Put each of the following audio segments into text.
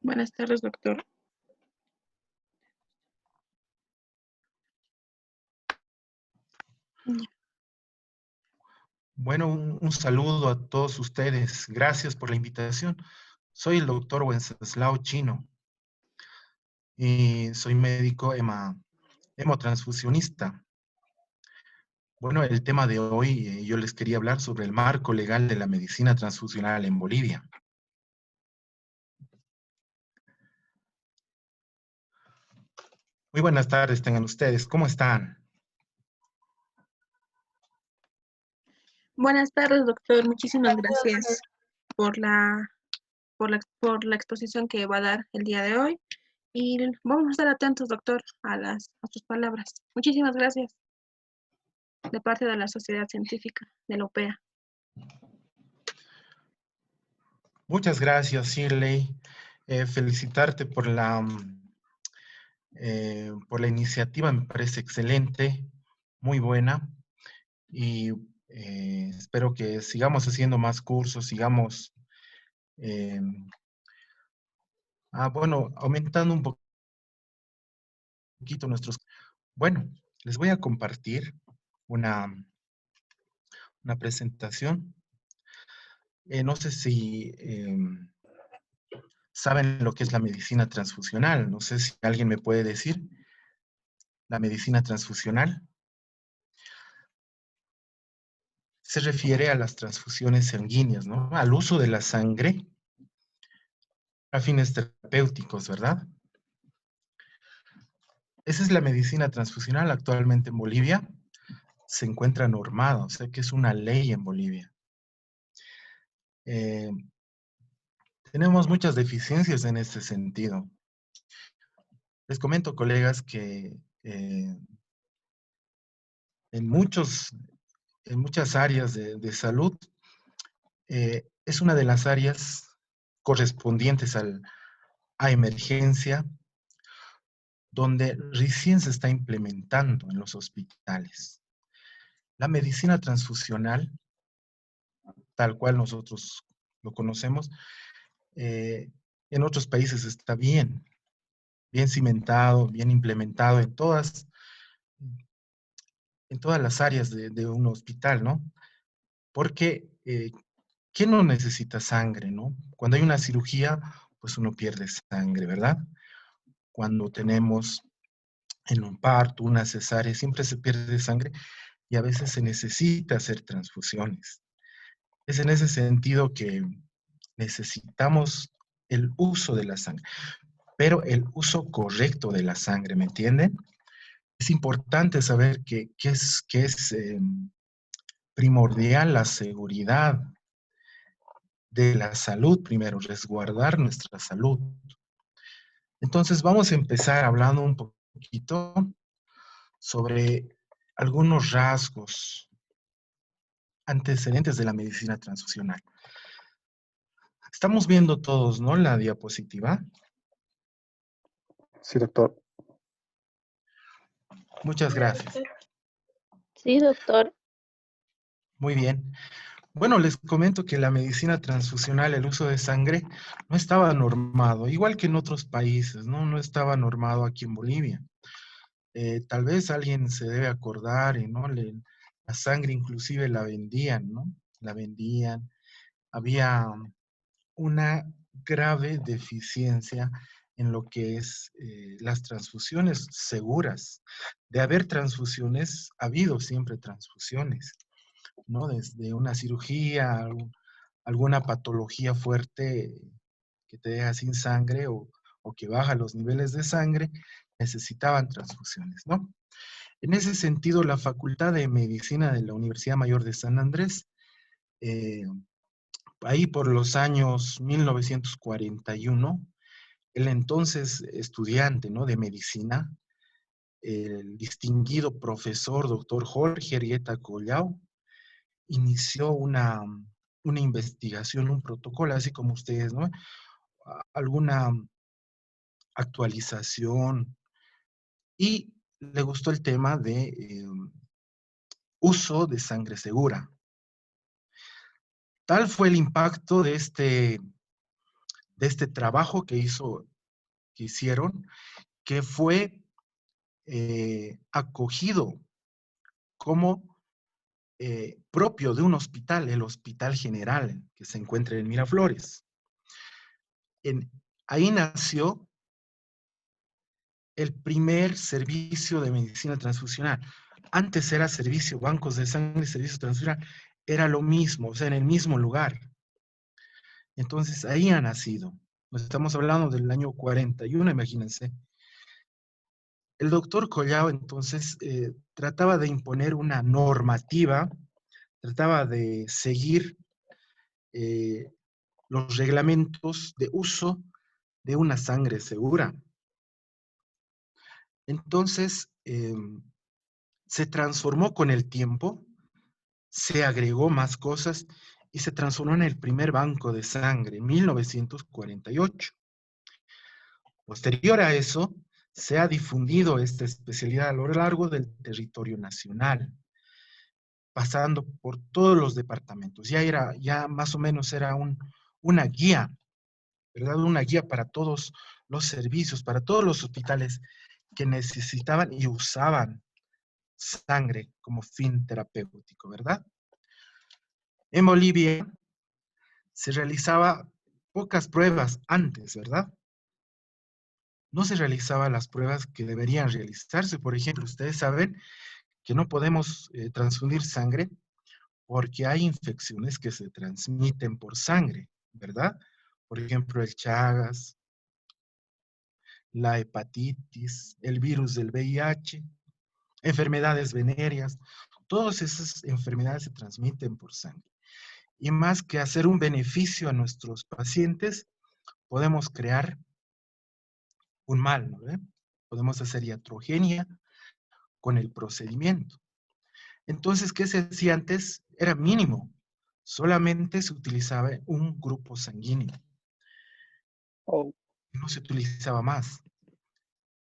Buenas tardes, doctor. Bueno, un saludo a todos ustedes. Gracias por la invitación. Soy el doctor Wenceslao Chino y soy médico hemotransfusionista. Bueno, el tema de hoy, yo les quería hablar sobre el marco legal de la medicina transfusional en Bolivia. Muy buenas tardes tengan ustedes. ¿Cómo están? Buenas tardes, doctor. Muchísimas gracias por la exposición que va a dar el día de hoy. Y vamos a estar atentos, doctor, a sus palabras. Muchísimas gracias de parte de la Sociedad Científica de la OPEA. Muchas gracias, Shirley. Felicitarte por la iniciativa, me parece excelente, muy buena. Y espero que sigamos haciendo más cursos, sigamos, eh, bueno, aumentando un poquito nuestros... Bueno, les voy a compartir una, una presentación. No sé si saben lo que es la medicina transfusional. No sé si alguien me puede decir la medicina transfusional. Se refiere a las transfusiones sanguíneas, ¿no? Al uso de la sangre a fines terapéuticos, ¿verdad? Esa es la medicina transfusional actualmente en Bolivia. Se encuentra normada, o sea que es una ley en Bolivia. Eh, tenemos muchas deficiencias en este sentido. Les comento, colegas, que en muchas áreas de salud es una de las áreas correspondientes a emergencia, donde recién se está implementando en los hospitales. La medicina transfusional, tal cual nosotros lo conocemos, en otros países está bien cimentado, bien implementado en todas las áreas de un hospital, ¿no? Porque, ¿quién no necesita sangre, no? Cuando hay una cirugía, pues uno pierde sangre, ¿verdad? Cuando tenemos en un parto, una cesárea, siempre se pierde sangre y a veces se necesita hacer transfusiones. Es en ese sentido que necesitamos el uso de la sangre, pero el uso correcto de la sangre, ¿me entienden? Es importante saber que es primordial la seguridad de la salud, primero, resguardar nuestra salud. Entonces vamos a empezar hablando un poquito sobre algunos rasgos antecedentes de la medicina transfusional. Estamos viendo todos, ¿no? La diapositiva. Sí, doctor. Muchas gracias. Sí, doctor. Muy bien. Bueno, les comento que la medicina transfusional, el uso de sangre, no estaba normado, igual que en otros países, ¿no? No estaba normado aquí en Bolivia. Tal vez alguien se debe acordar, ¿no? La sangre inclusive la vendían, ¿no? La vendían. Había una grave deficiencia en lo que es las transfusiones seguras. De haber transfusiones, ha habido siempre transfusiones, ¿no? Desde una cirugía, alguna patología fuerte que te deja sin sangre o que baja los niveles de sangre, necesitaban transfusiones, ¿no? En ese sentido, la Facultad de Medicina de la Universidad Mayor de San Andrés, eh, ahí por los años 1941, el entonces estudiante, ¿no? de medicina, el distinguido profesor doctor Jorge Arrieta Collao, inició una investigación, un protocolo, así como ustedes, ¿no? Alguna actualización y le gustó el tema de uso de sangre segura. Tal fue el impacto de de este trabajo que hicieron, que fue acogido como propio de un hospital, el Hospital General, que se encuentra en Miraflores. Ahí nació el primer servicio de medicina transfusional. Antes era servicio, bancos de sangre, servicio transfusional, era lo mismo, o sea, en el mismo lugar. Entonces, ahí ha nacido. Nos estamos hablando del año 41, imagínense. El doctor Collao, entonces, trataba de imponer una normativa, trataba de seguir eh, los reglamentos de uso de una sangre segura. Entonces, se transformó con el tiempo, se agregó más cosas y se transformó en el primer banco de sangre en 1948. Posterior a eso, se ha difundido esta especialidad a lo largo del territorio nacional, pasando por todos los departamentos. Ya más o menos era una guía, ¿verdad? Una guía para todos los servicios, para todos los hospitales que necesitaban y usaban sangre como fin terapéutico, ¿verdad? En Bolivia se realizaba pocas pruebas antes, ¿verdad? No se realizaban las pruebas que deberían realizarse. Por ejemplo, ustedes saben que no podemos transfundir sangre porque hay infecciones que se transmiten por sangre, ¿verdad? Por ejemplo, el Chagas, la hepatitis, el virus del VIH, enfermedades venéreas, todas esas enfermedades se transmiten por sangre. Y más que hacer un beneficio a nuestros pacientes, podemos crear un mal, ¿no? Podemos hacer iatrogenia con el procedimiento. Entonces, ¿qué se hacía antes? Era mínimo. Solamente se utilizaba un grupo sanguíneo. Oh, No se utilizaba más.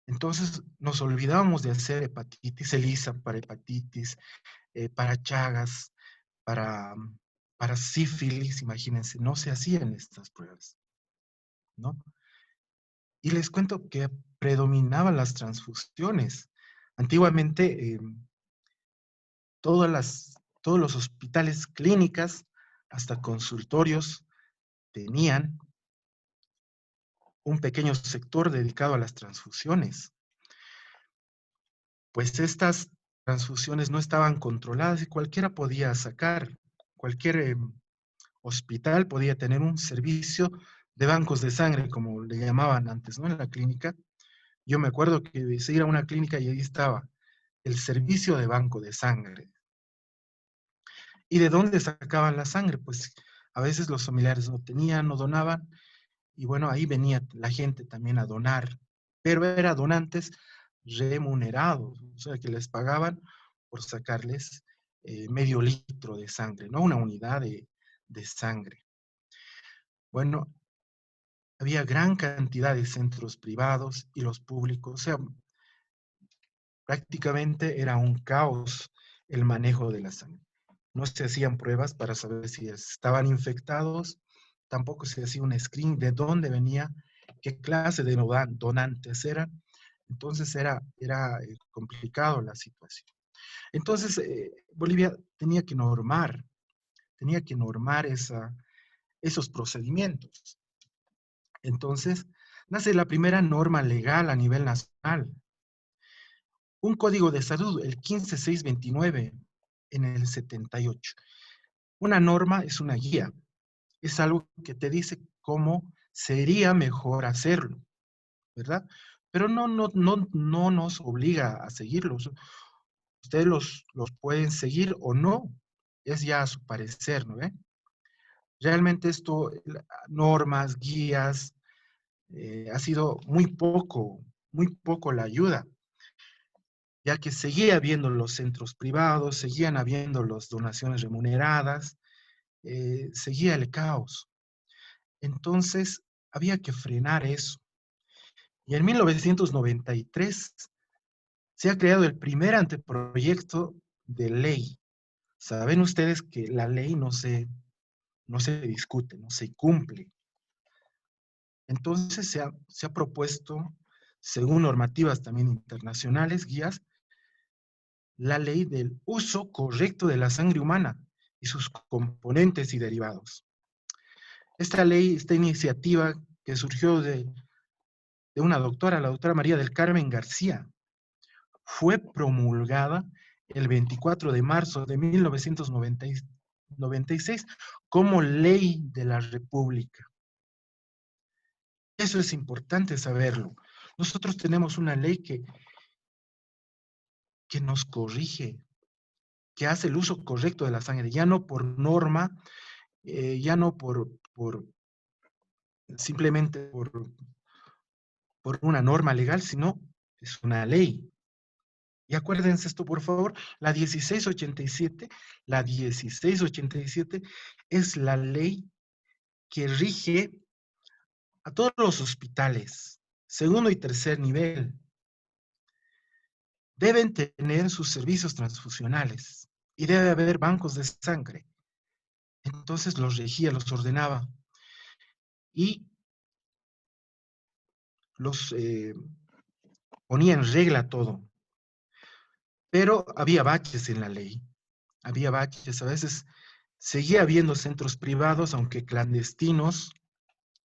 Entonces, nos olvidábamos de hacer hepatitis ELISA para hepatitis, para Chagas, para, para sífilis, imagínense, no se hacían estas pruebas, ¿no? Y les cuento que predominaban las transfusiones. Antiguamente, todos los hospitales, clínicas, hasta consultorios, tenían un pequeño sector dedicado a las transfusiones. Pues estas transfusiones no estaban controladas y cualquiera podía sacar, cualquier hospital podía tener un servicio de bancos de sangre, como le llamaban antes, ¿no? En la clínica. Yo me acuerdo que se iba a una clínica y ahí estaba el servicio de banco de sangre. ¿Y de dónde sacaban la sangre? Pues a veces los familiares no tenían, no donaban, y bueno, ahí venía la gente también a donar, pero eran donantes remunerados, o sea, que les pagaban por sacarles medio litro de sangre, no una unidad de sangre. Bueno, había gran cantidad de centros privados y los públicos, o sea, prácticamente era un caos el manejo de la sangre. No se hacían pruebas para saber si estaban infectados, tampoco se hacía un screen de dónde venía, qué clase de donantes eran. Entonces era complicado la situación. Entonces, Bolivia tenía que normar esos procedimientos. Entonces, nace la primera norma legal a nivel nacional. Un código de salud, el 15629, en el 78. Una norma es una guía, es algo que te dice cómo sería mejor hacerlo, ¿verdad? Pero no nos obliga a seguirlos. Ustedes los pueden seguir o no, es ya a su parecer, ¿no ve? Realmente esto, normas, guías, ha sido muy poco la ayuda, ya que seguía habiendo los centros privados, seguían habiendo las donaciones remuneradas, seguía el caos. Entonces, había que frenar eso. Y en 1993 se ha creado el primer anteproyecto de ley. Saben ustedes que la ley no se discute, no se cumple. Entonces se ha propuesto, según normativas también internacionales, guías, la ley del uso correcto de la sangre humana y sus componentes y derivados. Esta ley, esta iniciativa que surgió de una doctora, la doctora María del Carmen García, fue promulgada el 24 de marzo de 1996 como ley de la República. Eso es importante saberlo. Nosotros tenemos una ley que nos corrige, que hace el uso correcto de la sangre, ya no por norma, ya no simplemente por una norma legal, sino es una ley. Y acuérdense esto, por favor, la 1687 es la ley que rige a todos los hospitales, segundo y tercer nivel. Deben tener sus servicios transfusionales y debe haber bancos de sangre. Entonces los regía, los ordenaba y los ponía en regla todo. Pero había baches en la ley, había baches. A veces seguía habiendo centros privados, aunque clandestinos,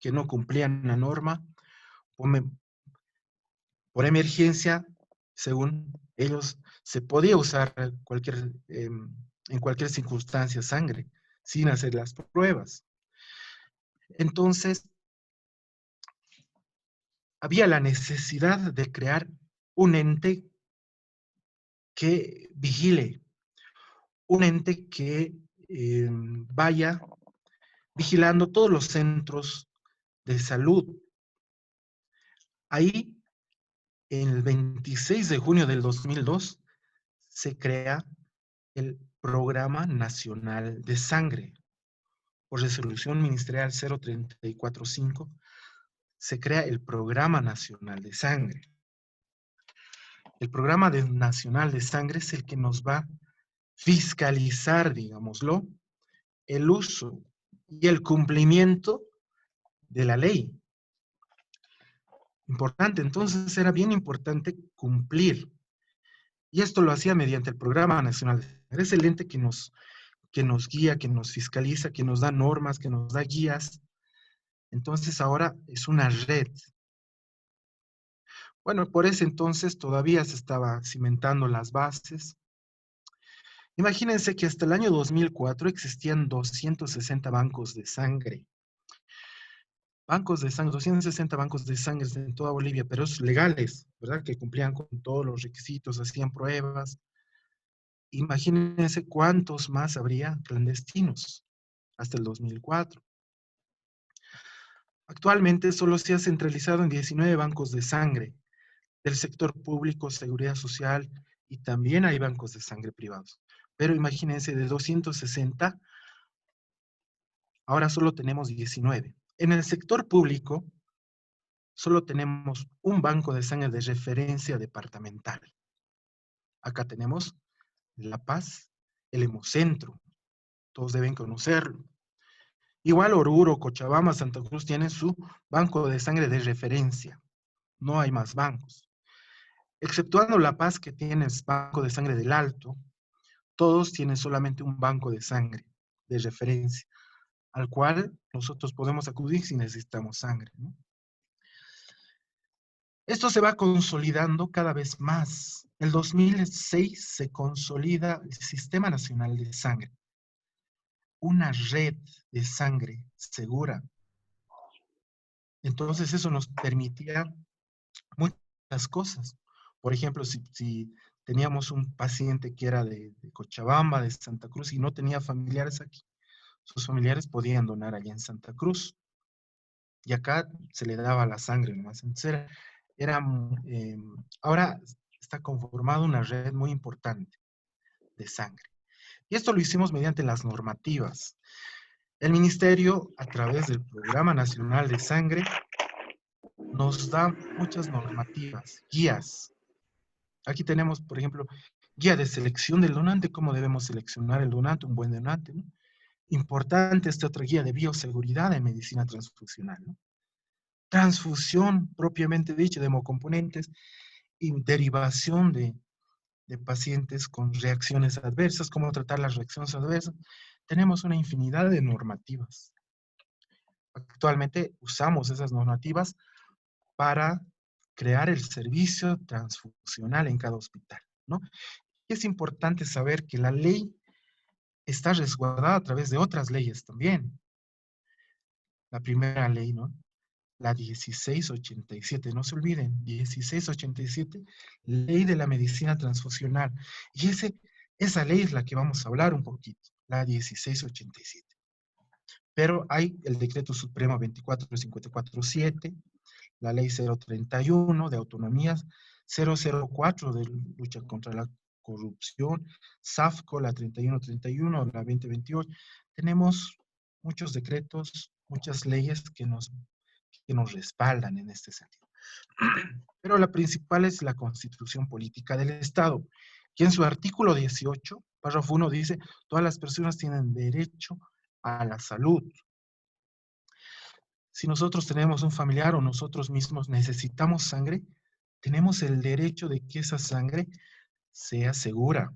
que no cumplían la norma. Por emergencia, según ellos, se podía usar en cualquier circunstancia sangre, sin hacer las pruebas. Entonces, había la necesidad de crear un ente que vigile, un ente que vaya vigilando todos los centros de salud. Ahí, el 26 de junio del 2002, se crea el Programa Nacional de Sangre. Por resolución ministerial 0345, se crea el Programa Nacional de Sangre. El Programa Nacional de Sangre es el que nos va a fiscalizar, digámoslo, el uso y el cumplimiento de la ley. Importante, entonces era bien importante cumplir. Y esto lo hacía mediante el Programa Nacional de Sangre. Es el ente que nos guía, que nos fiscaliza, que nos da normas, que nos da guías. Entonces ahora es una red. Bueno, por ese entonces todavía se estaba cimentando las bases. Imagínense que hasta el año 2004 existían 260 bancos de sangre. Bancos de sangre, 260 bancos de sangre en toda Bolivia, pero legales, ¿verdad? Que cumplían con todos los requisitos, hacían pruebas. Imagínense cuántos más habría clandestinos hasta el 2004. Actualmente solo se ha centralizado en 19 bancos de sangre del sector público, seguridad social, y también hay bancos de sangre privados. Pero imagínense, de 260, ahora solo tenemos 19. En el sector público, solo tenemos un banco de sangre de referencia departamental. Acá tenemos La Paz, el Hemocentro. Todos deben conocerlo. Igual Oruro, Cochabamba, Santa Cruz tienen su banco de sangre de referencia. No hay más bancos. Exceptuando La Paz, que tiene el banco de sangre del Alto, todos tienen solamente un banco de sangre de referencia, al cual nosotros podemos acudir si necesitamos sangre, ¿no? Esto se va consolidando cada vez más. En el 2006 se consolida el Sistema Nacional de Sangre, una red de sangre segura. Entonces eso nos permitía muchas cosas. Por ejemplo, si teníamos un paciente que era de Cochabamba, de Santa Cruz, y no tenía familiares aquí, sus familiares podían donar allá en Santa Cruz. Y acá se le daba la sangre nomás. Entonces ahora está conformada una red muy importante de sangre. Y esto lo hicimos mediante las normativas. El Ministerio, a través del Programa Nacional de Sangre, nos da muchas normativas, guías. Aquí tenemos, por ejemplo, guía de selección del donante, cómo debemos seleccionar el donante, un buen donante, ¿no? Importante esta otra guía de bioseguridad en medicina transfusional, ¿no? transfusión propiamente dicha de hemocomponentes y derivación de pacientes con reacciones adversas, cómo tratar las reacciones adversas. Tenemos una infinidad de normativas. Actualmente usamos esas normativas para crear el servicio transfusional en cada hospital, ¿no? Y es importante saber que la ley está resguardada a través de otras leyes también. La primera ley, ¿no? La 1687, no se olviden, 1687, Ley de la Medicina Transfusional. Y esa ley es la que vamos a hablar un poquito, la 1687. Pero hay el Decreto Supremo 24547, la Ley 031 de Autonomías, 004 de Lucha contra la Corrupción, SAFCO, la 3131, la 2028. Tenemos muchos decretos, muchas leyes que nos respaldan en este sentido. Pero la principal es la Constitución Política del Estado, que en su artículo 18, párrafo 1, dice: todas las personas tienen derecho a la salud. Si nosotros tenemos un familiar o nosotros mismos necesitamos sangre, tenemos el derecho de que esa sangre sea segura,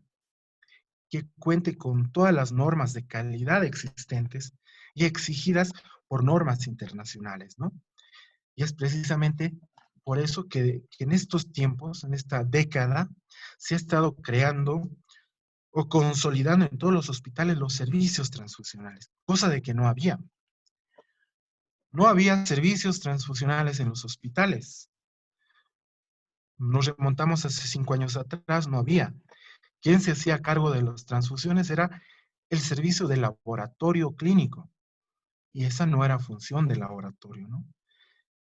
que cuente con todas las normas de calidad existentes y exigidas por normas internacionales, ¿no? Y es precisamente por eso que en estos tiempos, en esta década, se ha estado creando o consolidando en todos los hospitales los servicios transfusionales, cosa de que no había. No había servicios transfusionales en los hospitales. Nos remontamos hace 5 años atrás, no había. Quien se hacía cargo de las transfusiones era el servicio de laboratorio clínico. Y esa no era función del laboratorio, ¿no?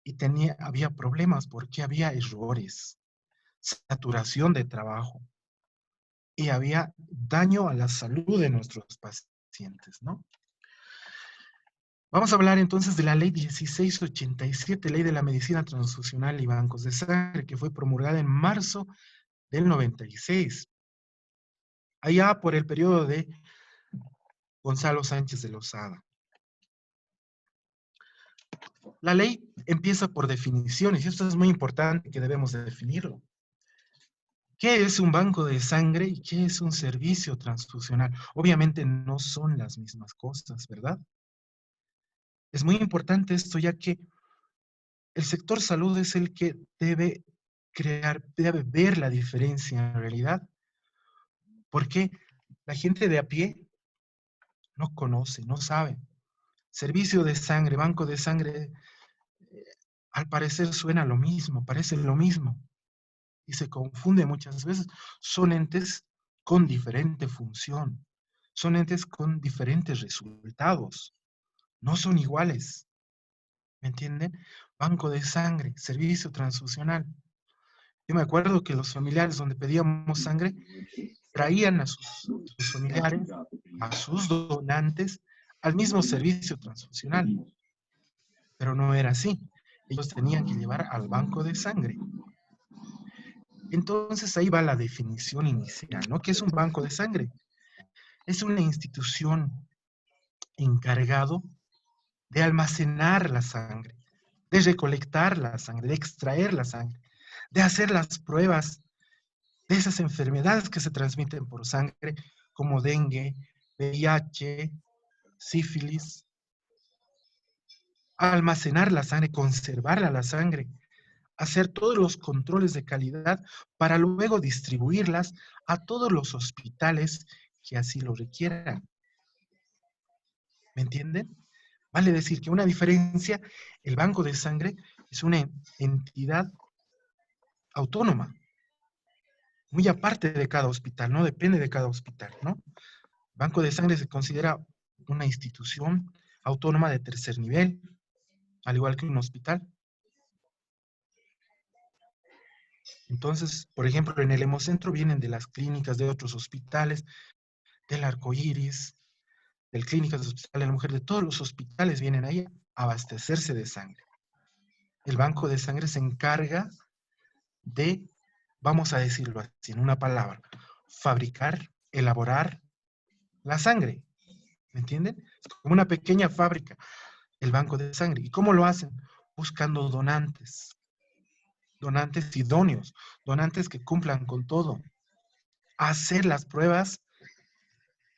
Y había problemas porque había errores, saturación de trabajo y había daño a la salud de nuestros pacientes, ¿no? Vamos a hablar entonces de la Ley 1687, Ley de la Medicina Transfusional y Bancos de Sangre, que fue promulgada en marzo del 96, allá por el periodo de Gonzalo Sánchez de Lozada. La ley empieza por definiciones, y esto es muy importante que debemos de definirlo. ¿Qué es un banco de sangre y qué es un servicio transfusional? Obviamente no son las mismas cosas, ¿verdad? Es muy importante esto, ya que el sector salud es el que debe debe ver la diferencia en realidad, porque la gente de a pie no conoce, no sabe. Servicio de sangre, banco de sangre, al parecer suena lo mismo, parece lo mismo, y se confunde muchas veces. Son entes con diferente función, son entes con diferentes resultados, no son iguales, ¿me entienden? Banco de sangre, servicio transfusional. Yo me acuerdo que los familiares donde pedíamos sangre traían a sus familiares, a sus donantes, al mismo servicio transfusional, pero no era así. Ellos tenían que llevar al banco de sangre. Entonces ahí va la definición inicial, ¿no? ¿Qué es un banco de sangre? Es una institución encargado de almacenar la sangre, de recolectar la sangre, de extraer la sangre, de hacer las pruebas de esas enfermedades que se transmiten por sangre, como dengue, VIH, sífilis. Almacenar la sangre, conservarla la sangre, hacer todos los controles de calidad para luego distribuirlas a todos los hospitales que así lo requieran. ¿Me entienden? Vale decir que una diferencia, el banco de sangre es una entidad autónoma, muy aparte de cada hospital, no depende de cada hospital, ¿no? Banco de sangre se considera una institución autónoma de tercer nivel, al igual que un hospital. Entonces, por ejemplo, en el hemocentro vienen de las clínicas de otros hospitales, del Arcoíris, del Clínicas del Hospital de la Mujer, de todos los hospitales vienen ahí a abastecerse de sangre. El banco de sangre se encarga de, vamos a decirlo así, en una palabra, fabricar, elaborar la sangre. ¿Me entienden? Es como una pequeña fábrica, el banco de sangre. ¿Y cómo lo hacen? buscando donantes, donantes idóneos, donantes que cumplan con todo, hacer las pruebas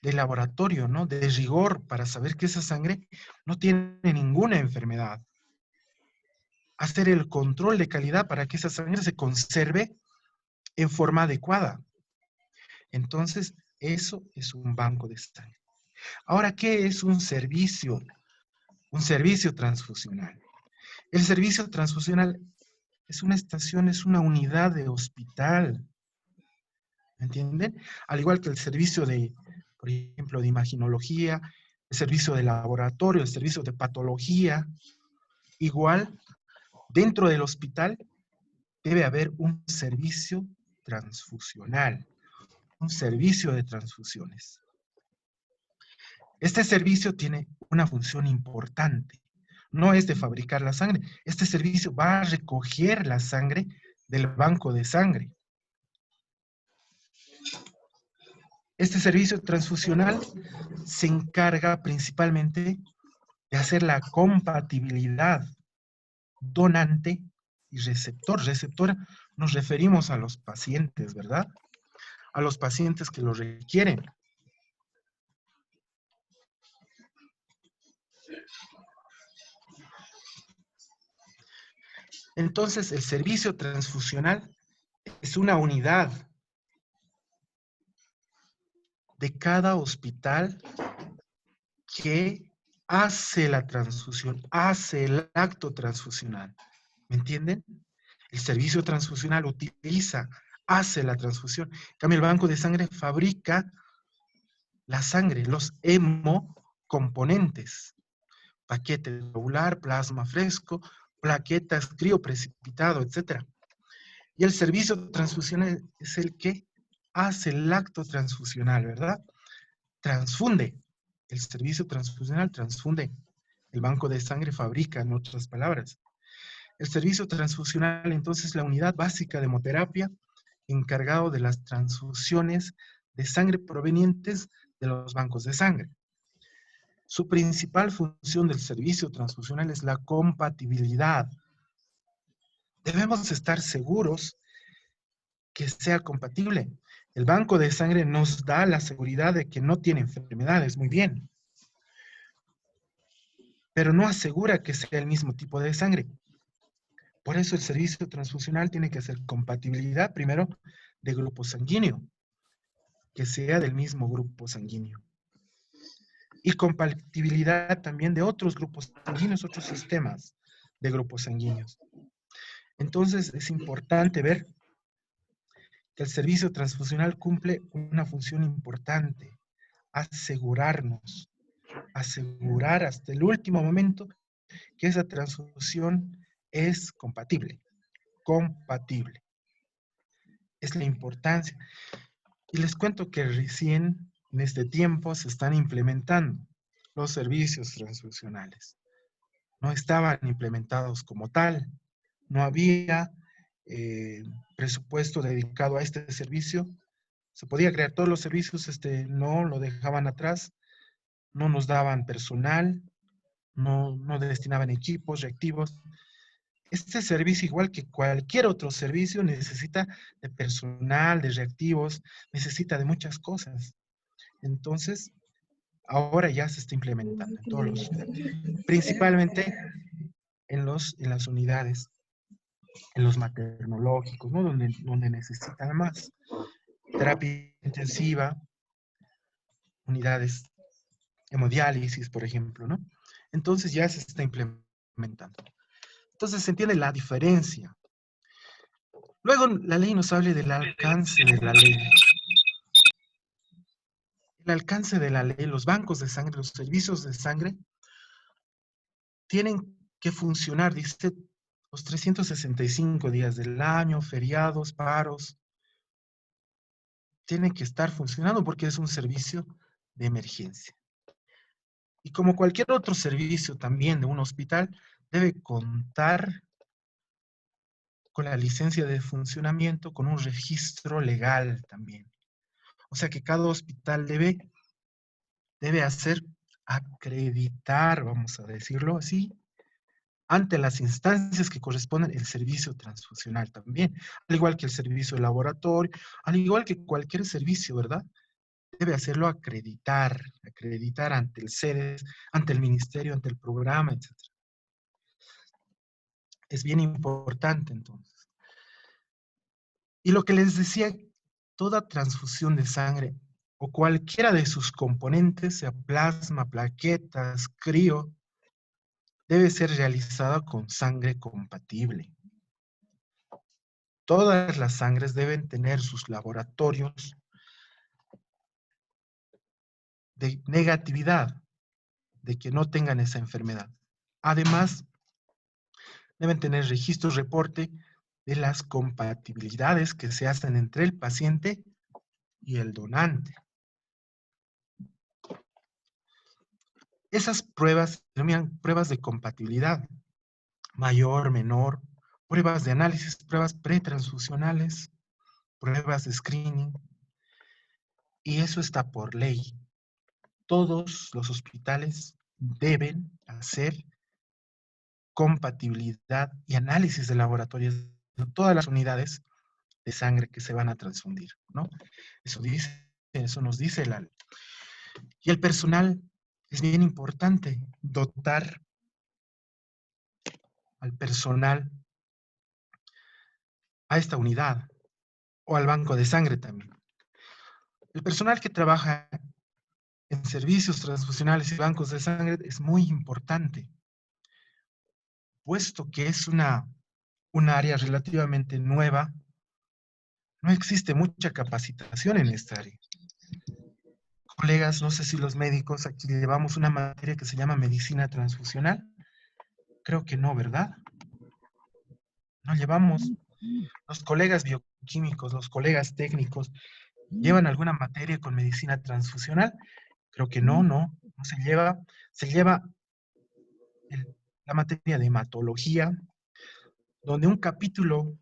de laboratorio, ¿no? De rigor para saber que esa sangre no tiene ninguna enfermedad. Hacer el control de calidad para que esa sangre se conserve en forma adecuada. Entonces, eso es un banco de sangre. Ahora, ¿qué es un servicio? Un servicio transfusional. El servicio transfusional es una estación, es una unidad de hospital. ¿Me entienden? Al igual que el servicio de, por ejemplo, de imaginología, el servicio de laboratorio, el servicio de patología, igual, dentro del hospital debe haber un servicio transfusional, un servicio de transfusiones. Este servicio tiene una función importante. No es de fabricar la sangre. Este servicio va a recoger la sangre del banco de sangre. Este servicio transfusional se encarga principalmente de hacer la compatibilidad donante y receptor. Receptor nos referimos a los pacientes, ¿verdad? A los pacientes que lo requieren. Entonces, el servicio transfusional es una unidad de cada hospital que hace la transfusión, hace el acto transfusional. ¿Me entienden? El servicio transfusional utiliza, hace la transfusión. En cambio, el banco de sangre fabrica la sangre, los hemocomponentes. Paquete globular, plasma fresco, plaquetas, crioprecipitado, etc. Y el servicio transfusional es el que hace el acto transfusional, ¿verdad? Transfunde. El servicio transfusional transfunde. El banco de sangre fabrica, en otras palabras. El servicio transfusional, entonces, es la unidad básica de hemoterapia encargado de las transfusiones de sangre provenientes de los bancos de sangre. Su principal función del servicio transfusional es la compatibilidad. Debemos estar seguros que sea compatible. El banco de sangre nos da la seguridad de que no tiene enfermedades, muy bien, pero no asegura que sea el mismo tipo de sangre. Por eso el servicio transfusional tiene que hacer compatibilidad primero de grupo sanguíneo, que sea del mismo grupo sanguíneo. Y compatibilidad también de otros grupos sanguíneos, otros sistemas de grupos sanguíneos. Entonces es importante ver que el servicio transfusional cumple una función importante, asegurarnos, asegurar hasta el último momento que esa transfusión es compatible, compatible. Es la importancia. Y les cuento que recién en este tiempo se están implementando los servicios transfusionales. No estaban implementados como tal, no había presupuesto dedicado a este servicio. Se podía crear todos los servicios, no lo dejaban atrás, no nos daban personal, no destinaban equipos, reactivos. Este servicio, igual que cualquier otro servicio, necesita de personal, de reactivos, necesita de muchas cosas. Entonces, ahora ya se está implementando en todos los, principalmente en las unidades, en los maternológicos, ¿no? Donde necesitan más. Terapia intensiva, unidades hemodiálisis, por ejemplo, ¿no? Entonces ya se está implementando. Entonces se entiende la diferencia. Luego la ley nos habla del alcance de la ley. El alcance de la ley, los bancos de sangre, los servicios de sangre, tienen que funcionar, dice, los 365 días del año, feriados, paros, tienen que estar funcionando porque es un servicio de emergencia. Y como cualquier otro servicio también de un hospital, debe contar con la licencia de funcionamiento, con un registro legal también. O sea que cada hospital debe hacer acreditar, vamos a decirlo así, ante las instancias que corresponden el servicio transfusional también, al igual que el servicio de laboratorio, al igual que cualquier servicio, ¿verdad? Debe hacerlo acreditar ante el CEDES, ante el ministerio, ante el programa, etc. Es bien importante entonces. Y lo que les decía, toda transfusión de sangre o cualquiera de sus componentes, sea plasma, plaquetas, crío, debe ser realizada con sangre compatible. Todas las sangres deben tener sus laboratorios de negatividad, de que no tengan esa enfermedad. Además, deben tener registros, reporte de las compatibilidades que se hacen entre el paciente y el donante. Esas pruebas se denominan pruebas de compatibilidad, mayor, menor, pruebas de análisis, pruebas pretransfusionales, pruebas de screening, y eso está por ley. Todos los hospitales deben hacer compatibilidad y análisis de laboratorios de todas las unidades de sangre que se van a transfundir, ¿no? Eso nos dice la ley. Y el personal es bien importante, dotar al personal a esta unidad o al banco de sangre también. El personal que trabaja en servicios transfusionales y bancos de sangre es muy importante, puesto que es una área relativamente nueva. No existe mucha capacitación en esta área. Colegas, no sé si los médicos aquí llevamos una materia que se llama medicina transfusional. Creo que no, ¿verdad? No llevamos. Los colegas bioquímicos, los colegas técnicos, ¿llevan alguna materia con medicina transfusional? Creo que no se lleva. Se lleva la materia de hematología, donde un capítulo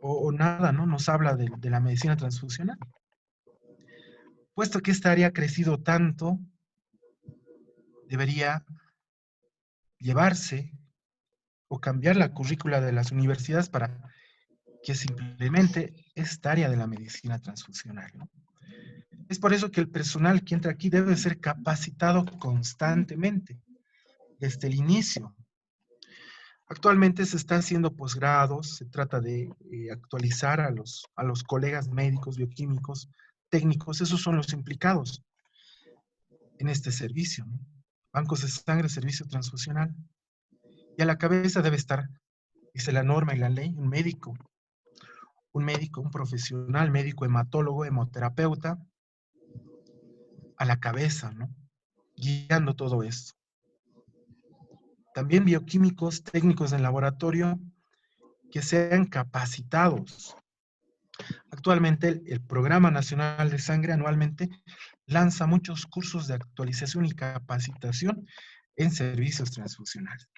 o nada, ¿no? Nos habla de la medicina transfusional. Puesto que esta área ha crecido tanto, debería llevarse o cambiar la currícula de las universidades para que se implemente esta área de la medicina transfusional, ¿no? Es por eso que el personal que entra aquí debe ser capacitado constantemente, desde el inicio. Actualmente se está haciendo posgrados, se trata de actualizar a los colegas médicos, bioquímicos, técnicos, esos son los implicados en este servicio, ¿no? Bancos de sangre, servicio transfusional. Y a la cabeza debe estar, dice la norma y la ley, un médico, un profesional, médico, hematólogo, hemoterapeuta, a la cabeza, ¿no? Guiando todo esto. También bioquímicos, técnicos en laboratorio, que sean capacitados. Actualmente el Programa Nacional de Sangre anualmente lanza muchos cursos de actualización y capacitación en servicios transfusionales,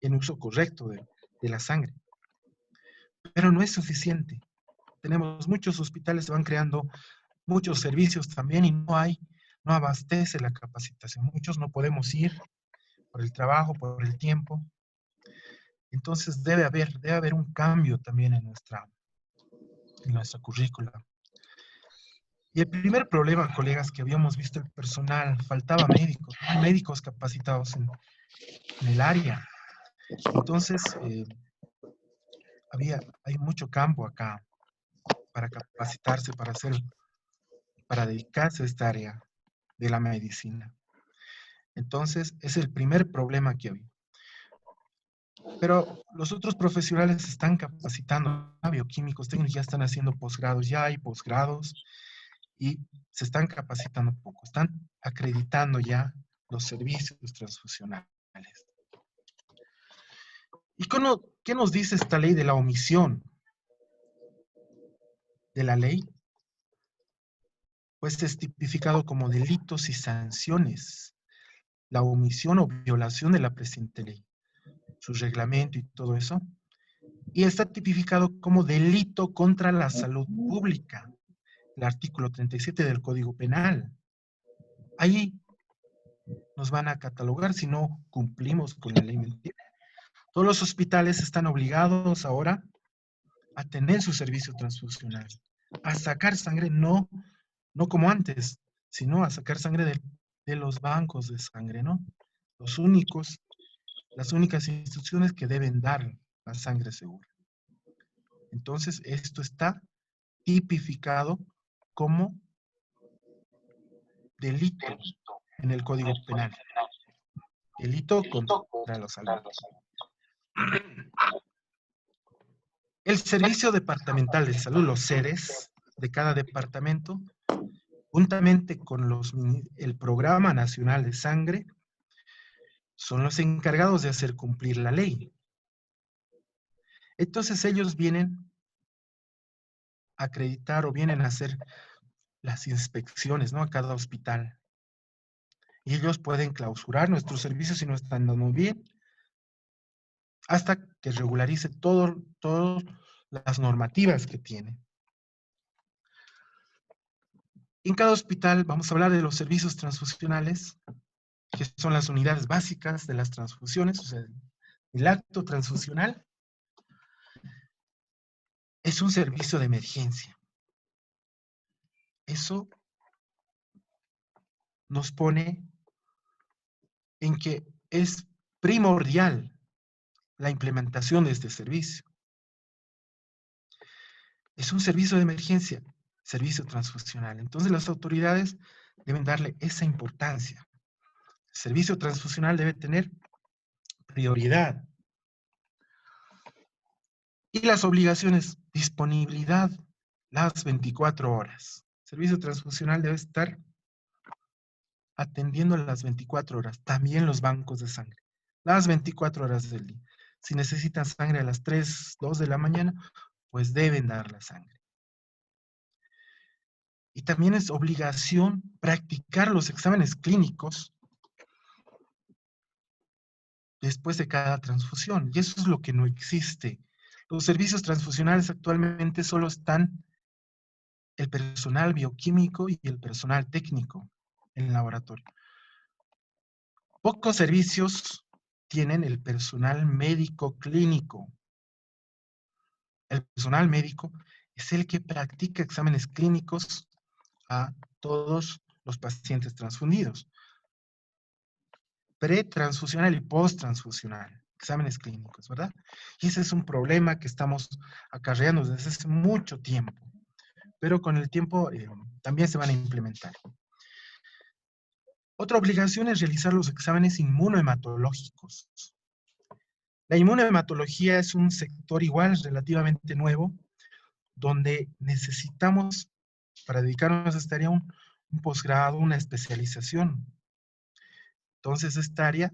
en uso correcto de la sangre. Pero no es suficiente. Tenemos muchos hospitales, se van creando muchos servicios también y no abastece la capacitación. Muchos no podemos ir por el trabajo, por el tiempo. Entonces debe haber un cambio también en nuestra currícula. Y el primer problema, colegas, que habíamos visto el personal, faltaba médicos, no hay médicos capacitados en el área. Entonces, hay mucho campo acá para capacitarse, para dedicarse a esta área de la medicina. Entonces, es el primer problema que había. Pero los otros profesionales se están capacitando, bioquímicos, técnicos, ya están haciendo posgrados, ya hay posgrados, y se están capacitando poco, están acreditando ya los servicios transfusionales. ¿Y qué nos dice esta ley de la omisión de la ley? Pues es tipificado como delitos y sanciones, la omisión o violación de la presente ley, su reglamento y todo eso, y está tipificado como delito contra la salud pública, el artículo 37 del Código Penal. Ahí nos van a catalogar si no cumplimos con la ley mentira. Todos los hospitales están obligados ahora a tener su servicio transfusional, a sacar sangre, no como antes, sino a sacar sangre de los bancos de sangre, ¿no? Las únicas instituciones que deben dar la sangre segura. Entonces, esto está tipificado como delito en el Código Penal. Delito contra la salud. El Servicio Departamental de Salud, los SEDES, de cada departamento, juntamente con el Programa Nacional de Sangre, son los encargados de hacer cumplir la ley. Entonces ellos vienen a acreditar o vienen a hacer las inspecciones, ¿no? A cada hospital. Y ellos pueden clausurar nuestros servicios si no están dando bien, hasta que regularice todas las normativas que tiene. En cada hospital vamos a hablar de los servicios transfusionales, que son las unidades básicas de las transfusiones, o sea, el acto transfusional es un servicio de emergencia. Eso nos pone en que es primordial la implementación de este servicio. Es un servicio de emergencia, servicio transfusional. Entonces las autoridades deben darle esa importancia. El servicio transfusional debe tener prioridad. Y las obligaciones, disponibilidad las 24 horas. El servicio transfusional debe estar atendiendo las 24 horas. También los bancos de sangre. Las 24 horas del día. Si necesitan sangre a las 3, 2 de la mañana, pues deben dar la sangre. Y también es obligación practicar los exámenes clínicos después de cada transfusión. Y eso es lo que no existe. Los servicios transfusionales actualmente solo están el personal bioquímico y el personal técnico en el laboratorio. Pocos servicios tienen el personal médico clínico. El personal médico es el que practica exámenes clínicos a todos los pacientes transfundidos. Pretransfusional y posttransfusional, exámenes clínicos, ¿verdad? Y ese es un problema que estamos acarreando desde hace mucho tiempo, pero con el tiempo también se van a implementar. Otra obligación es realizar los exámenes inmunohematológicos. La inmunohematología es un sector igual relativamente nuevo, donde necesitamos, para dedicarnos a esta área, un posgrado, una especialización. Entonces, esta área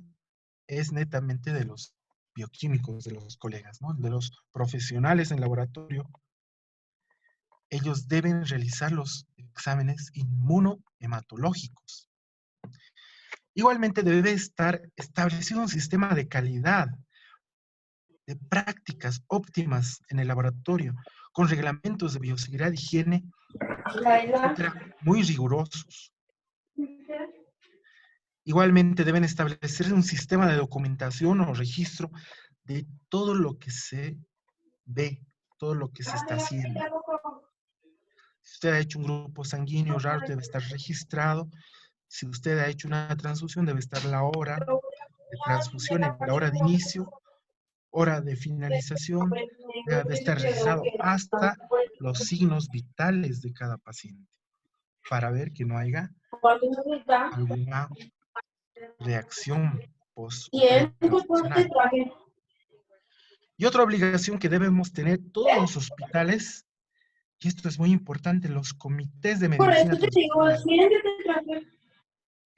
es netamente de los bioquímicos, de los colegas, ¿no? De los profesionales en laboratorio. Ellos deben realizar los exámenes inmunohematológicos. Igualmente debe estar establecido un sistema de calidad, de prácticas óptimas en el laboratorio, con reglamentos de bioseguridad, higiene, etcétera, muy rigurosos. Igualmente deben establecer un sistema de documentación o registro de todo lo que se ve, todo lo que se está haciendo. Si usted ha hecho un grupo sanguíneo raro, debe estar registrado. Si usted ha hecho una transfusión, debe estar la hora de transfusión, la hora de inicio, hora de finalización, debe estar registrado hasta los signos vitales de cada paciente, para ver que no haya alguna reacción post transfusional. Y otra obligación que debemos tener todos los hospitales, y esto es muy importante, los comités de medicina transfusional.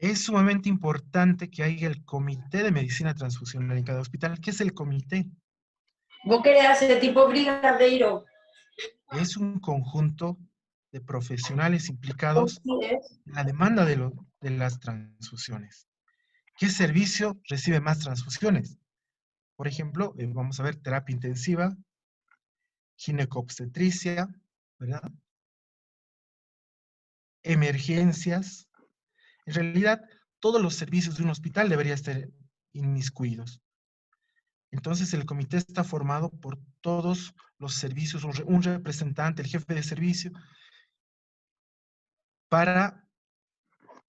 Es sumamente importante que haya el comité de medicina transfusional en cada hospital. ¿Qué es el comité? ¿Vos querés hacer tipo brigadeiro? Es un conjunto de profesionales implicados en la demanda de las transfusiones. ¿Qué servicio recibe más transfusiones? Por ejemplo, vamos a ver terapia intensiva, ginecobstetricia, ¿verdad? Emergencias. En realidad, todos los servicios de un hospital deberían estar inmiscuidos. Entonces el comité está formado por todos los servicios, un representante, el jefe de servicio, para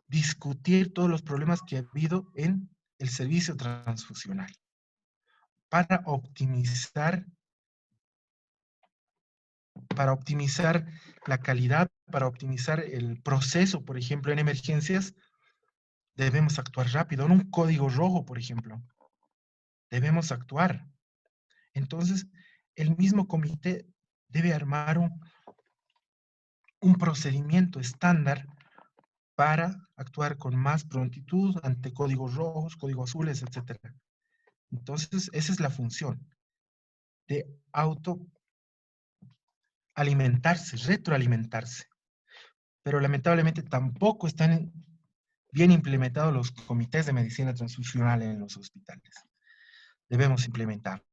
discutir todos los problemas que ha habido en el servicio transfusional, para optimizar la calidad, para optimizar el proceso. Por ejemplo, en emergencias debemos actuar rápido. En un código rojo, por ejemplo, debemos actuar. Entonces, el mismo comité debe armar un procedimiento estándar para actuar con más prontitud ante códigos rojos, códigos azules, etc. Entonces, esa es la función de autoalimentarse, retroalimentarse. Pero lamentablemente tampoco están bien implementados los comités de medicina transfusional en los hospitales. Debemos implementarlo.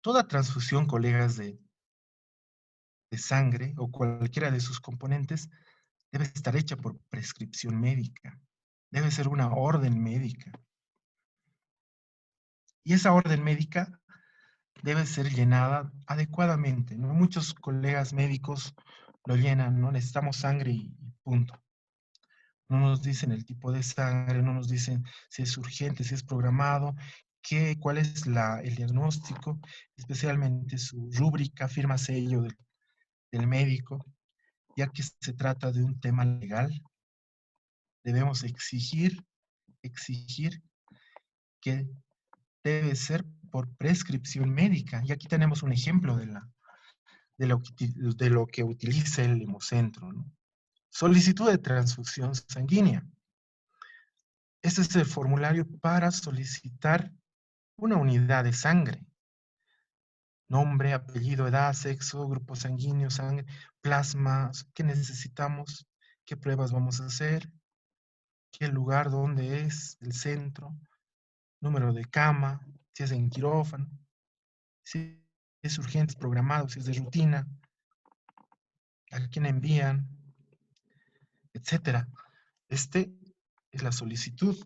Toda transfusión, colegas, de sangre o cualquiera de sus componentes debe estar hecha por prescripción médica. Debe ser una orden médica. Y esa orden médica debe ser llenada adecuadamente, ¿no? Muchos colegas médicos lo llenan, ¿no? Necesitamos sangre y punto. No nos dicen el tipo de sangre, no nos dicen si es urgente, si es programado, cuál es el diagnóstico, especialmente su rúbrica, firma sello del médico. Ya que se trata de un tema legal, debemos exigir que debe ser por prescripción médica. Y aquí tenemos un ejemplo de lo que utiliza el Hemocentro, ¿no? Solicitud de transfusión sanguínea. Este es el formulario para solicitar una unidad de sangre. Nombre, apellido, edad, sexo, grupo sanguíneo, sangre, plasma, qué necesitamos, qué pruebas vamos a hacer, qué lugar, dónde es, el centro, número de cama, si es en quirófano, si es urgente, es programado, si es de rutina, a quién envían, etcétera. Este es la solicitud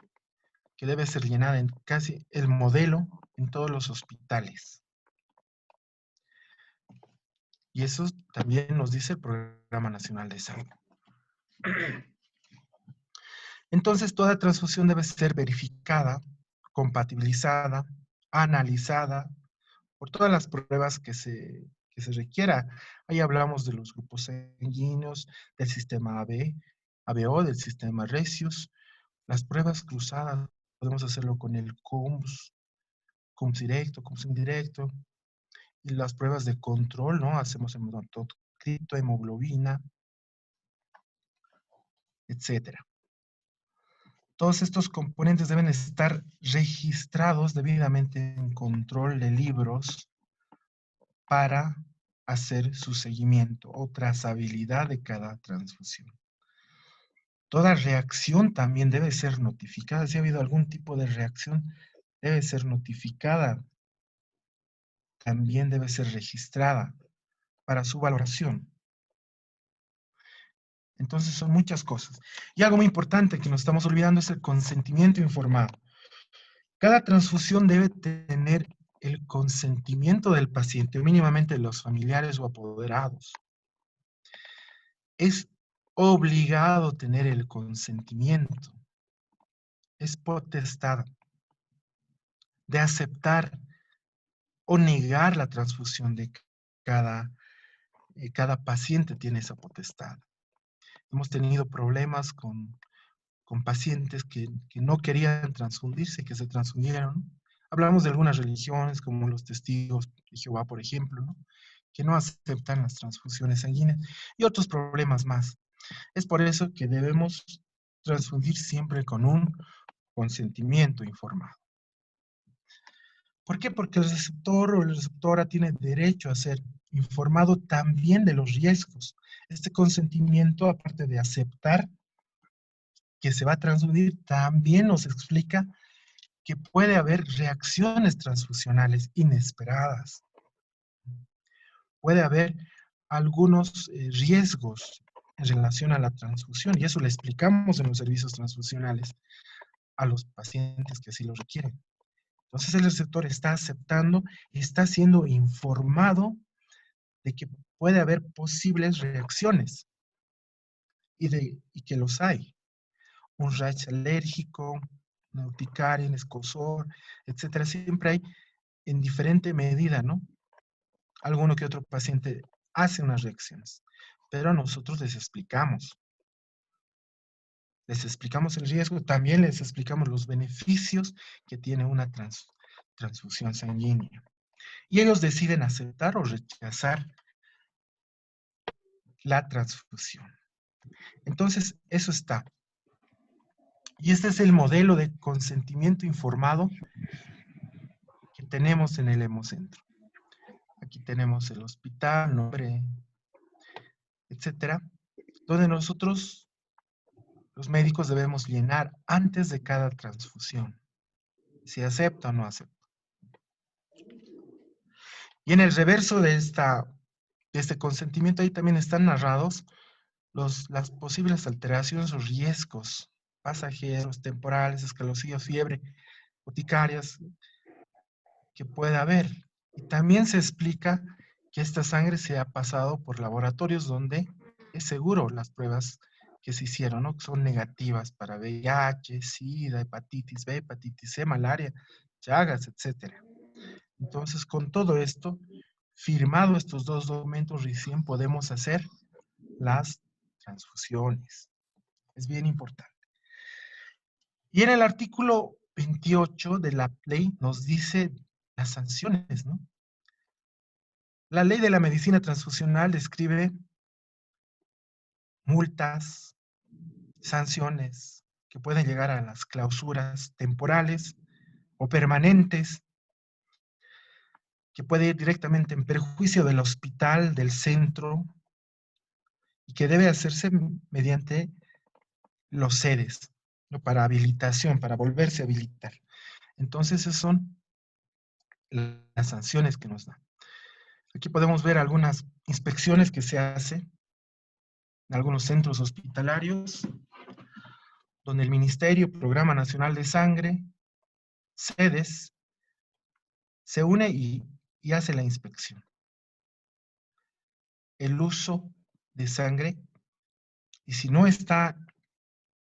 que debe ser llenada en casi el modelo en todos los hospitales. Y eso también nos dice el Programa Nacional de Salud. Entonces, toda transfusión debe ser verificada, compatibilizada, analizada por todas las pruebas que se requiera. Ahí hablamos de los grupos sanguíneos, del sistema ABO, del sistema Resius. Las pruebas cruzadas, podemos hacerlo con el CUMS directo, CUMS indirecto. Y las pruebas de control, ¿no? Hacemos hematocrito, hemoglobina, etcétera. Todos estos componentes deben estar registrados debidamente en control de libros para hacer su seguimiento o trazabilidad de cada transfusión. Toda reacción también debe ser notificada. Si ha habido algún tipo de reacción, debe ser notificada. También debe ser registrada para su valoración. Entonces son muchas cosas. Y algo muy importante que nos estamos olvidando es el consentimiento informado. Cada transfusión debe tener el consentimiento del paciente, o mínimamente de los familiares o apoderados. Es obligado tener el consentimiento. Es potestad de aceptar o negar la transfusión de cada paciente tiene esa potestad. Hemos tenido problemas con pacientes que no querían transfundirse, que se transfundieron. Hablamos de algunas religiones, como los testigos de Jehová, por ejemplo, ¿no? Que no aceptan las transfusiones sanguíneas, y otros problemas más. Es por eso que debemos transfundir siempre con un consentimiento informado. ¿Por qué? Porque el receptor o la receptora tiene derecho a ser informado también de los riesgos. Este consentimiento, aparte de aceptar que se va a transfundir, también nos explica que puede haber reacciones transfusionales inesperadas. Puede haber algunos riesgos en relación a la transfusión, y eso lo explicamos en los servicios transfusionales. a los pacientes que así lo requieren. Entonces el receptor está aceptando y está siendo informado de que puede haber posibles reacciones y que los hay. Un rash alérgico, una urticaria, un escozor, etcétera. Siempre hay en diferente medida, ¿no? Alguno que otro paciente hace unas reacciones, pero nosotros les explicamos el riesgo, también les explicamos los beneficios que tiene una transfusión sanguínea. Y ellos deciden aceptar o rechazar la transfusión. Entonces, eso está. Y este es el modelo de consentimiento informado que tenemos en el Hemocentro. Aquí tenemos el hospital, nombre, etcétera, donde nosotros, los médicos, debemos llenar antes de cada transfusión si acepta o no acepta. Y en el reverso de este consentimiento, ahí también están narrados las posibles alteraciones o riesgos pasajeros, temporales, escalofríos, fiebre, urticarias que puede haber. Y también se explica que esta sangre se ha pasado por laboratorios donde es seguro las pruebas que se hicieron, ¿no? Que son negativas para VIH, SIDA, hepatitis B, hepatitis C, malaria, Chagas, etc. Entonces, con todo esto, firmado estos dos documentos, recién podemos hacer las transfusiones. Es bien importante. Y en el artículo 28 de la ley nos dice las sanciones, ¿no? La ley de la medicina transfusional describe multas, sanciones que pueden llegar a las clausuras temporales o permanentes, que puede ir directamente en perjuicio del hospital, del centro, y que debe hacerse mediante los sedes, ¿no? Para habilitación, para volverse a habilitar. Entonces, esas son las sanciones que nos dan. Aquí podemos ver algunas inspecciones que se hacen en algunos centros hospitalarios, donde el Ministerio, Programa Nacional de Sangre, sedes, se une y hace la inspección. El uso de sangre, y si no está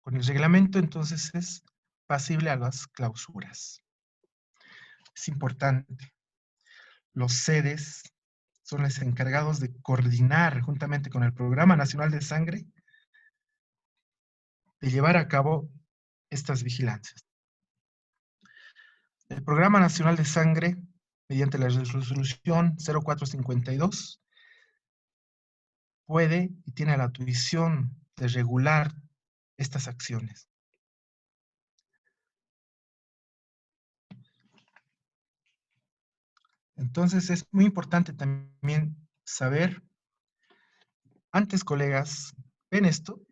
con el reglamento, entonces es pasible a las clausuras. Es importante. Los sedes son los encargados de coordinar juntamente con el Programa Nacional de Sangre, de llevar a cabo estas vigilancias. El Programa Nacional de Sangre, mediante la resolución 0452, puede y tiene la atribución de regular estas acciones. Entonces es muy importante también saber, antes, colegas, ¿ven esto?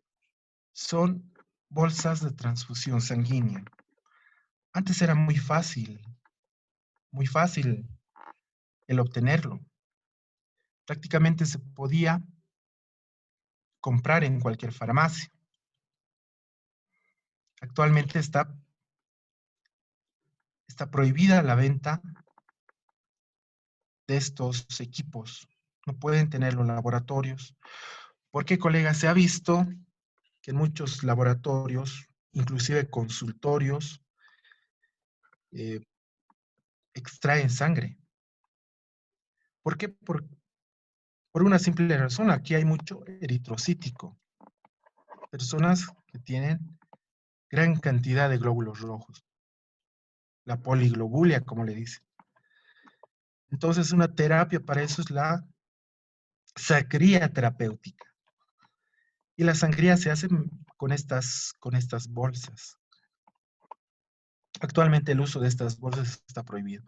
Son bolsas de transfusión sanguínea. Antes era muy fácil el obtenerlo. Prácticamente se podía comprar en cualquier farmacia. Actualmente está prohibida la venta de estos equipos. No pueden tenerlo en laboratorios. Porque, colegas, se ha visto que en muchos laboratorios, inclusive consultorios, extraen sangre. ¿Por qué? Por una simple razón. Aquí hay mucho eritrocítico. Personas que tienen gran cantidad de glóbulos rojos. La poliglobulia, como le dicen. Entonces, una terapia para eso es la sangría terapéutica. Y la sangría se hace con estas bolsas. Actualmente el uso de estas bolsas está prohibido.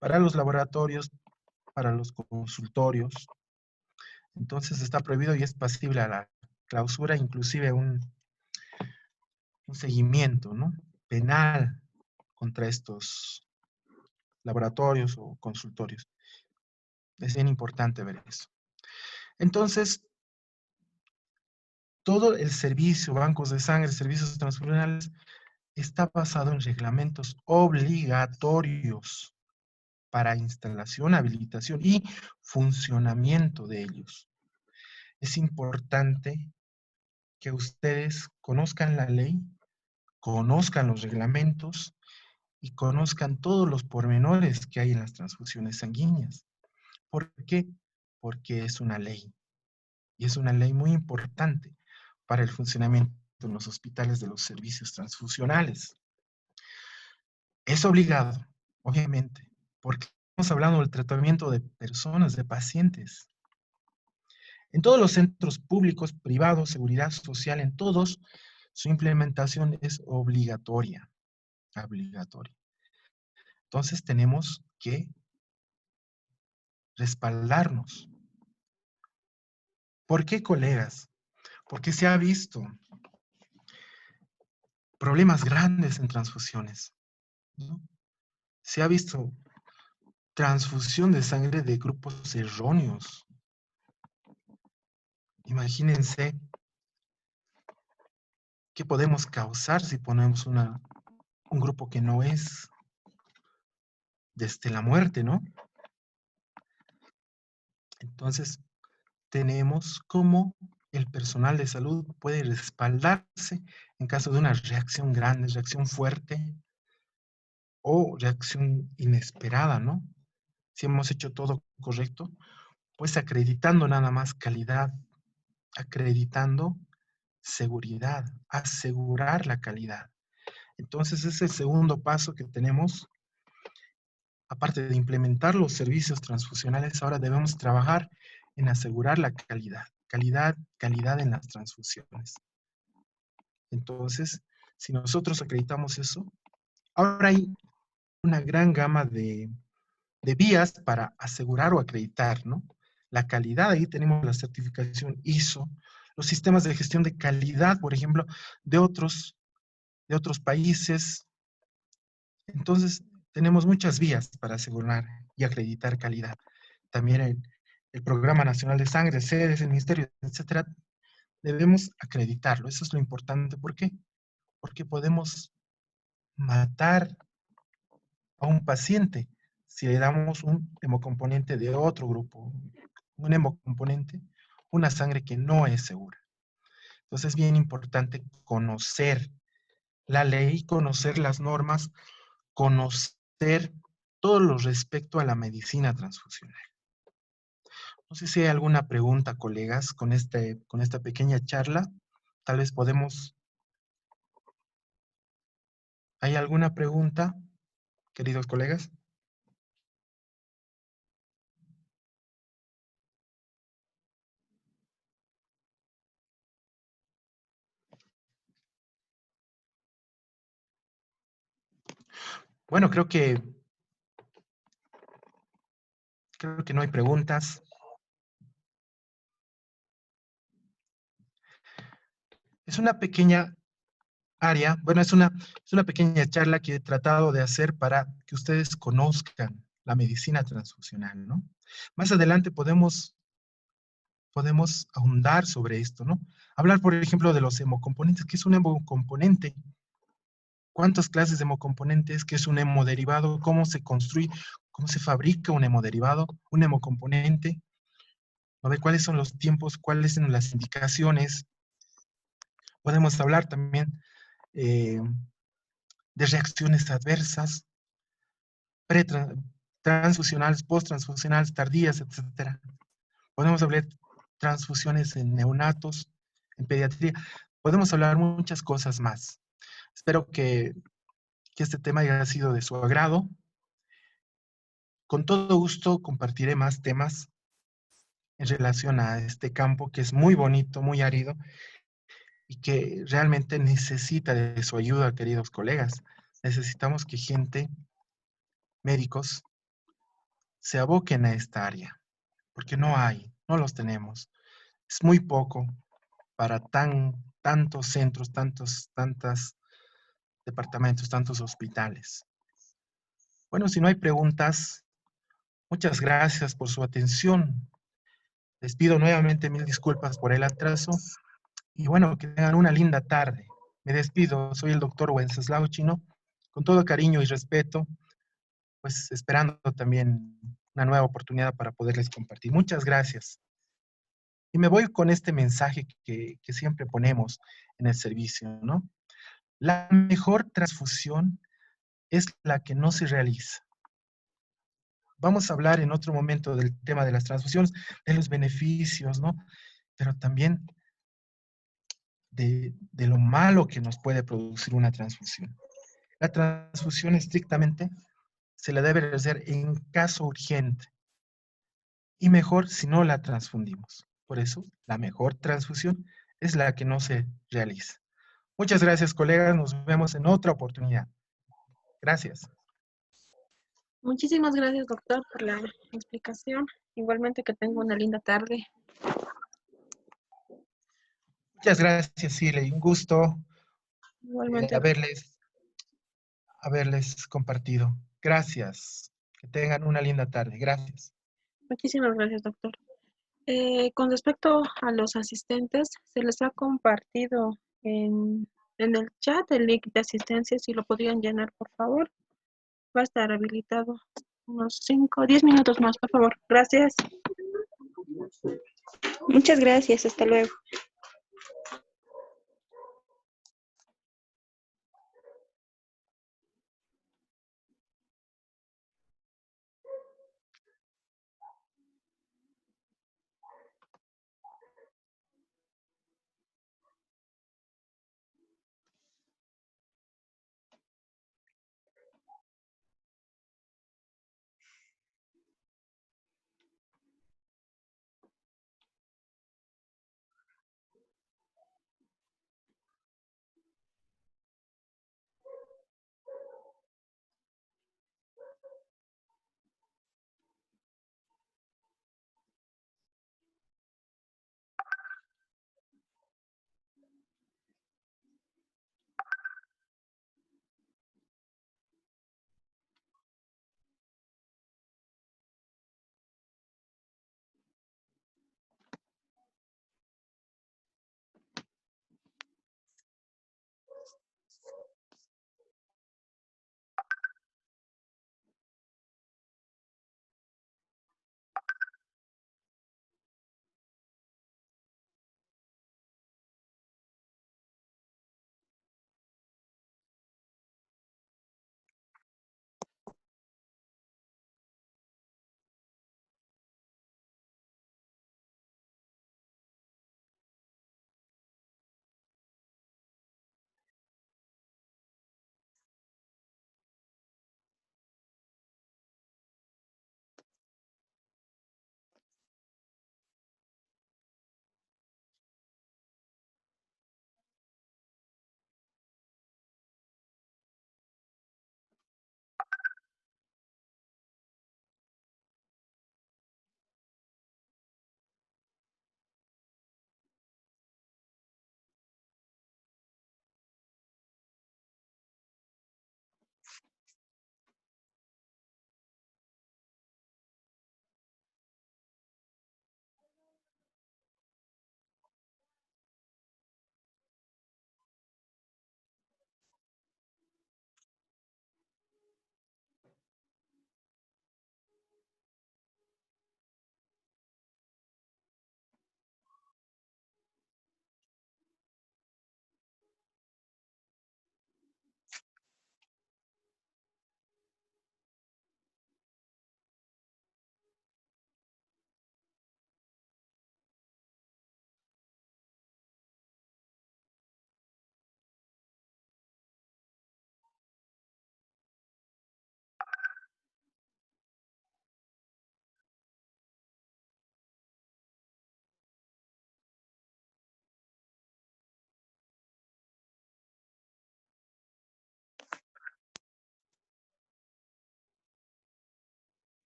Para los laboratorios, para los consultorios, entonces está prohibido y es pasible a la clausura, inclusive un seguimiento, ¿no? Penal contra estos laboratorios o consultorios. Es bien importante ver eso. Entonces, todo el servicio, bancos de sangre, servicios transfusionales, está basado en reglamentos obligatorios para instalación, habilitación y funcionamiento de ellos. Es importante que ustedes conozcan la ley, conozcan los reglamentos y conozcan todos los pormenores que hay en las transfusiones sanguíneas. ¿Por qué? Porque es una ley. Y es una ley muy importante para el funcionamiento en los hospitales de los servicios transfusionales. Es obligado, obviamente, porque estamos hablando del tratamiento de personas, de pacientes. En todos los centros públicos, privados, seguridad social, en todos, su implementación es obligatoria. Obligatoria. Entonces tenemos que respaldarnos. ¿Por qué, colegas? Porque se ha visto problemas grandes en transfusiones, ¿no? Se ha visto transfusión de sangre de grupos erróneos. Imagínense qué podemos causar si ponemos un grupo que no es desde la muerte, ¿no? Entonces, tenemos cómo el personal de salud puede respaldarse en caso de una reacción grande, reacción fuerte o reacción inesperada, ¿no? Si hemos hecho todo correcto, pues acreditando nada más calidad, acreditando seguridad, asegurar la calidad. Entonces, es el segundo paso que tenemos. Aparte de implementar los servicios transfusionales, ahora debemos trabajar en asegurar la calidad. Calidad en las transfusiones. Entonces, si nosotros acreditamos eso, ahora hay una gran gama de vías para asegurar o acreditar, ¿no? La calidad, ahí tenemos la certificación ISO, los sistemas de gestión de calidad, por ejemplo, de otros países. Entonces, tenemos muchas vías para asegurar y acreditar calidad. También el Programa Nacional de Sangre, sedes, el Ministerio, etcétera, debemos acreditarlo. Eso es lo importante. ¿Por qué? Porque podemos matar a un paciente si le damos un hemocomponente de otro grupo, un hemocomponente, una sangre que no es segura. Entonces es bien importante conocer la ley, conocer las normas, conocer todo lo respecto a la medicina transfusional. No sé si hay alguna pregunta, colegas, con esta pequeña charla. Tal vez podemos... ¿Hay alguna pregunta, queridos colegas? Bueno, creo que no hay preguntas. Es una pequeña área, bueno, es una pequeña charla que he tratado de hacer para que ustedes conozcan la medicina transfusional, ¿no? Más adelante podemos ahondar sobre esto, ¿no? Hablar, por ejemplo, de los hemocomponentes. ¿Qué es un hemocomponente? ¿Cuántas clases de hemocomponentes? ¿Qué es un hemodiderivado? ¿Cómo se construye? ¿Cómo se fabrica un hemodiderivado? Un hemocomponente. A ver, ¿cuáles son los tiempos? ¿Cuáles son las indicaciones? Podemos hablar también de reacciones adversas, transfusionales, post-transfusionales, tardías, etc. Podemos hablar de transfusiones en neonatos, en pediatría. Podemos hablar muchas cosas más. Espero que este tema haya sido de su agrado. Con todo gusto compartiré más temas en relación a este campo que es muy bonito, muy árido y que realmente necesita de su ayuda, queridos colegas. Necesitamos que gente, médicos, se aboquen a esta área, porque no los tenemos. Es muy poco para tantos centros, tantos departamentos, tantos hospitales. Bueno, si no hay preguntas, muchas gracias por su atención. Les pido nuevamente 1000 disculpas por el atraso y bueno, que tengan una linda tarde. me despido. Soy el doctor Wenceslao Chino, con todo cariño y respeto, pues esperando también una nueva oportunidad para poderles compartir. Muchas gracias. Y me voy con este mensaje que siempre ponemos en el servicio, ¿no? La mejor transfusión es la que no se realiza. Vamos a hablar en otro momento del tema de las transfusiones, de los beneficios, ¿no? Pero también de lo malo que nos puede producir una transfusión. La transfusión estrictamente se la debe hacer en caso urgente y mejor si no la transfundimos. Por eso, la mejor transfusión es la que no se realiza. Muchas gracias, colegas. Nos vemos en otra oportunidad. Gracias. Muchísimas gracias, doctor, por la explicación. Igualmente que tenga una linda tarde. Muchas gracias, Sile. Un gusto Igualmente, haberles compartido. Gracias. Que tengan una linda tarde. Gracias. muchísimas gracias, doctor. Con respecto a los asistentes, se les ha compartido en el chat el link de asistencia, si lo podrían llenar, por favor. Va a estar habilitado unos 5 o 10 minutos más, por favor. Gracias. Muchas gracias. Hasta luego.